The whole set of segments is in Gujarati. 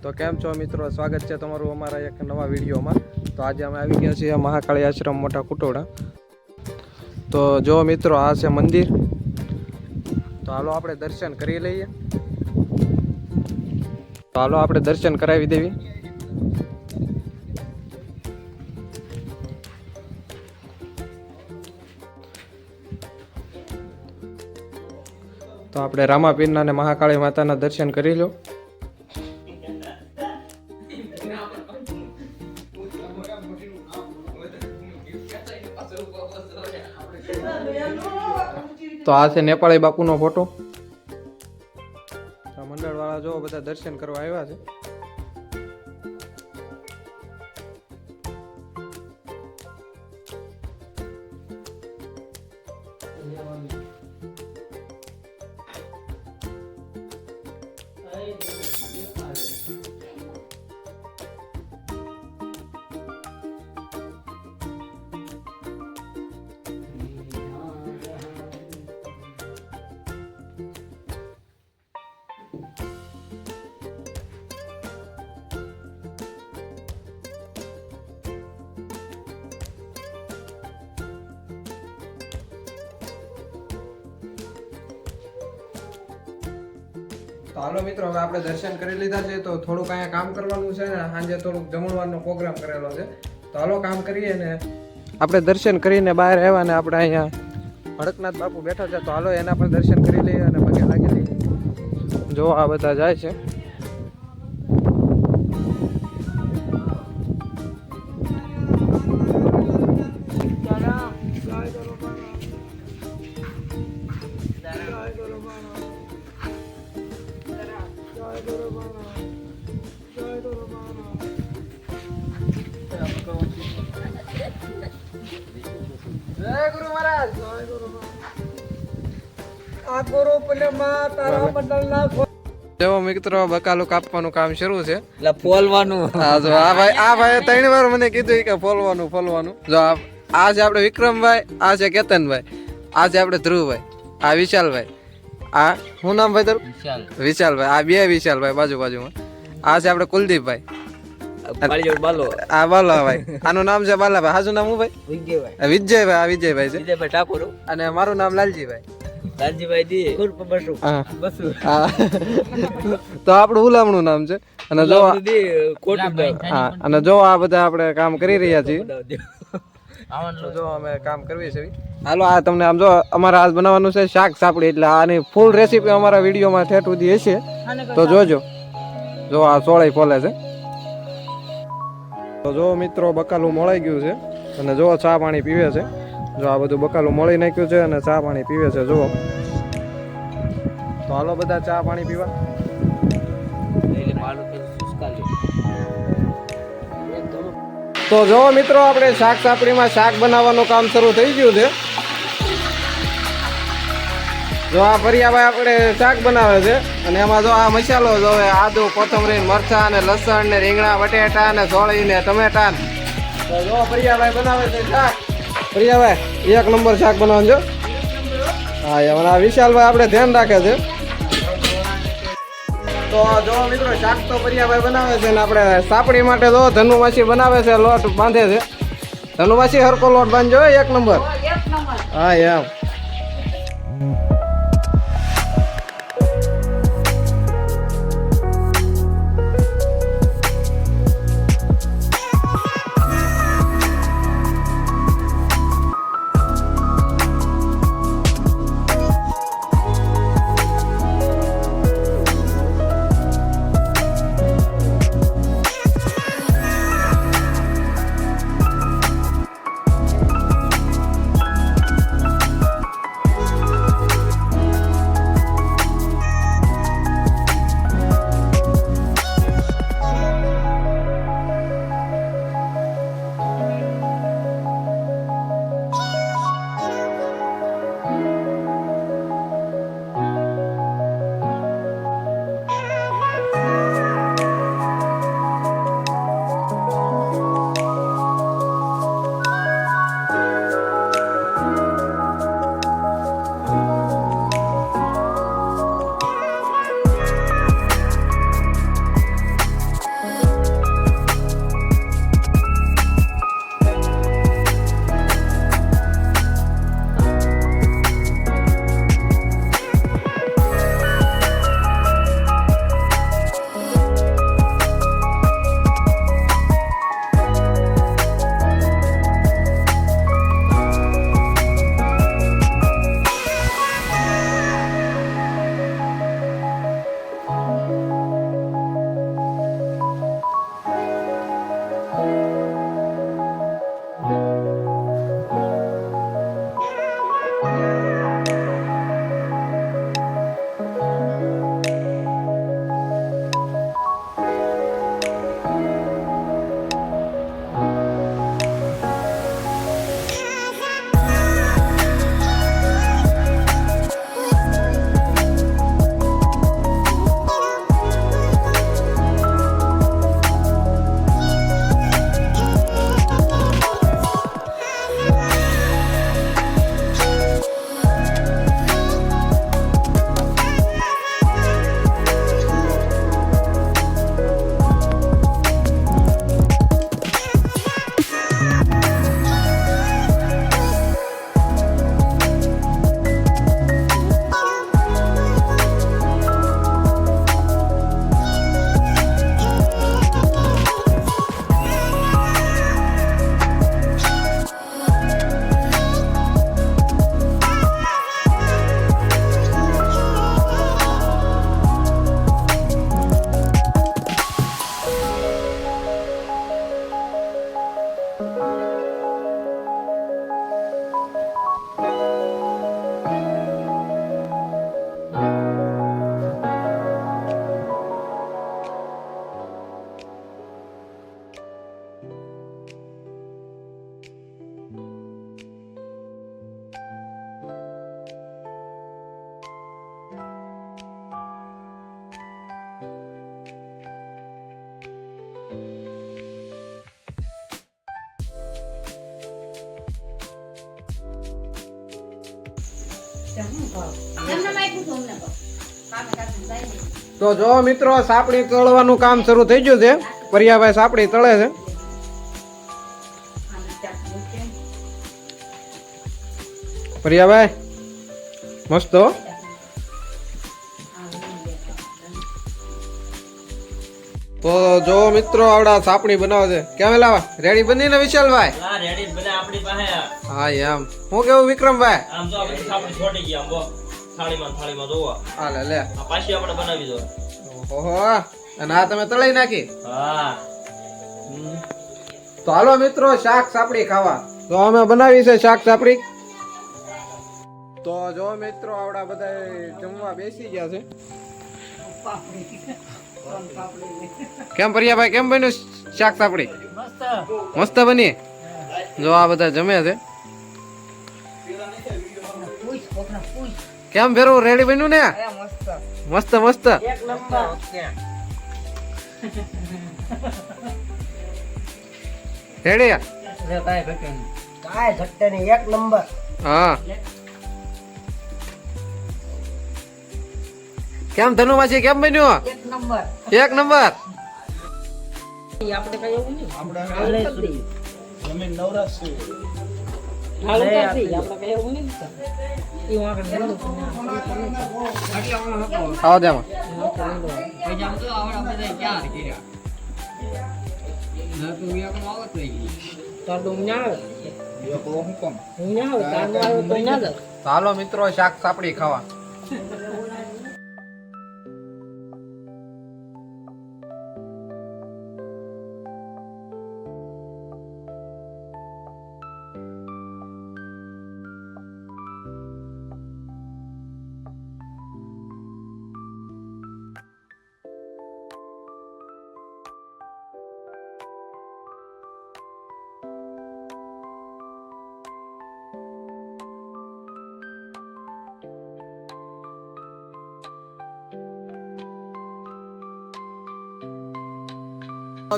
તો કેમ છો મિત્રો, સ્વાગત છે તમારું અમારા એક નવા વિડીયોમાં। તો આજે અમે આવી ગયા છીએ મહાકાળી આશ્રમ મોટા કુટોડા। તો જો મિત્રો, આ છે મંદિર। તો હાલો આપણે દર્શન કરી લઈએ। તો હાલો આપણે દર્શન કરાવી દેવી। તો આપણે રામાપીરના અને મહાકાળી માતાના દર્શન કરી લો। તો આ છે નેપાળી બાપુનો ફોટો। મંડળ વાળા જો બધા દર્શન કરવા આવ્યા છે। તો હાલો મિત્રો, હવે આપણે દર્શન કરી લીધા છે। તો થોડુંક અહીંયા કામ કરવાનું છે ને સાંજે થોડુંક જમણવારનો પ્રોગ્રામ કરેલો છે। તો હાલો કામ કરીએ ને આપણે દર્શન કરીને બહાર આવ્યા ને આપણે અહીંયા ભડકનાથ બાપુ બેઠા છે। તો હાલો એના પર દર્શન કરી લઈએ અને પગે લાગી લઈએ। જો આ બધા જાય છે। જય ગુરુ મહારાજ, જય ગુરુ મહારાજ। આ ગુરુ પુણ્યમાં તારા મંડળના જો મિત્રો, બકાલું કાપવાનું કામ શરૂ છે। એટલે ફોલવાનું। હા જો આ ભાઈ 3 વાર મને કીધું કે ફોલવાનું। જો આ છે આપણે વિક્રમભાઈ, આ છે કેતનભાઈ, આ છે આપણે ધ્રુવભાઈ, આ વિશાલભાઈ, આ શું નામ ભાઈ તારું? વિશાલભાઈ। આ બે વિશાલભાઈ બાજુમાં। આ છે આપણે કુલદીપભાઈ, આ બાલાભાઈ, આનું નામ છે બાલાભાઈ। હાજુ નામ હું ભાઈ? વિજયભાઈ। આ વિજયભાઈ છે ઠાકોર। અને મારું નામ લાલજીભાઈ। તો આપણું હુલામણું નામ છે। અને જો હા, અને જો આ બધા આપણે કામ કરી રહ્યા છીએ। જો અમે કામ કરવી છે। હાલો આ તમને આમ જો અમારે આજ બનાવવાનું છે શાક સાપડી। એટલે આની ફૂલ રેસીપી અમારા વિડીયોમાં ઠેઠ સુધી હશે, તો જોજો। જો આ સોળાઈ ફોલે છે। તો જો મિત્રો, બકાલું મોળાઈ ગયું છે અને જો ચા પાણી પીવે છે। જો આ બધું બકાલું મળી નાખ્યું છે અને ચા પાણી પીવે છે। જો તો હાલો બધા ચા પાણી પીવા। તો જો મિત્રો, આપણે શાક સાપડીમાં શાક બનાવવાનું કામ શરૂ થઈ ગયું છે। જો આ ફરિયાભાઈ આપણે શાક બનાવે છે અને એમાં જો આ મસાલો જો આદુ, કોથમરી, મરચા અને લસણ ને રીંગણા, બટેટા ને સોળી ને ટમેટા। તો જો ફરિયાભાઈ બનાવે છે શાક। ફરિયાભાઈ 1 નંબર શાક બનાવવાનું છે। હા એમાં આ વિશાલભાઈ આપણે ધ્યાન રાખે છે। તો જો મિત્રો, શાક તો ફરિયાભાઈ બનાવે છે ને આપણે સાપડી માટે જો ધનુમાસી બનાવે છે, લોટ બાંધે છે। ધનુમાસી હરકો લોટ બાંધજો 1 નંબર। હા એમ। તો જો મિત્રો સાપડી તળવાનું કામ શરૂ થઈ ગયું છે. પરિયાભાઈ સાપડી તળે છે. પરિયાભાઈ મસ્ત હો. તો જો મિત્રો આવડા સાપડી બનાવે છે. કેમ લાવા રેડી બની ને વિશાલભાઈ? હા રેડી બને આપણી પાસે. હા એમ. હું કેવું વિક્રમભાઈ? આમ જો આપણી સાપડી છોડી ગઈ આમ બો થાળીમાં જોવો. હાલે લે. આ પાછી આપણે બનાવી દો. ઓહો અને આ તમે તળાઈ નાખી? હા. તો હાલો મિત્રો શાક સાપડી ખાવા. તો અમે બનાવી છે શાક સાપડી. તો જો મિત્રો આવડા બધા જમવા બેસી ગયા છે. કેમ પરિયાભાઈ કેમ બન્યું શાક સાપડી? મસ્ત બની. જો આ બધા જમે છે. કેમ ફેરવું રેડી બન્યું ને? મસ્ત મસ્ત રેડી. એક નંબર. હા કેમ ધનુમાસી કેમ બન્યું? એક નંબર. એક નંબર. આપણે કઈ એવું નહીં. આપણે જમીન નવરાશ છે. આવો દે આમાં. તો હાલો મિત્રો શાક સાપડી ખાવા.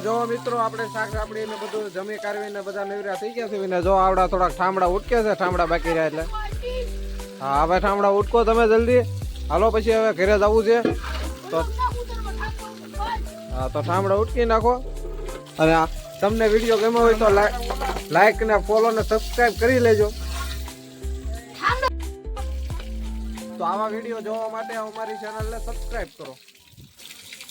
જો મિત્રો આપણે શાક સાપડી ને બધું જમી કાઢવીને બધા નવરા થઈ ગયા છે ને જો આવડા થોડાક ઠામડા ઉટકે છે. ઠામડા બાકી રહ્યા એટલે હા હવે ઠામડા ઉટકો તમે જલ્દી. હાલો પછી હવે ઘરે જવું છે. તો હા તો ઠામડા ઉટકી નાખો. અને તમને વિડીયો ગમ્યો હોય તો લાઈક ને ફોલો ને સબસ્ક્રાઇબ કરી લેજો. તો આવા વિડીયો જોવા માટે અમારી ચેનલને સબસ્ક્રાઇબ કરો.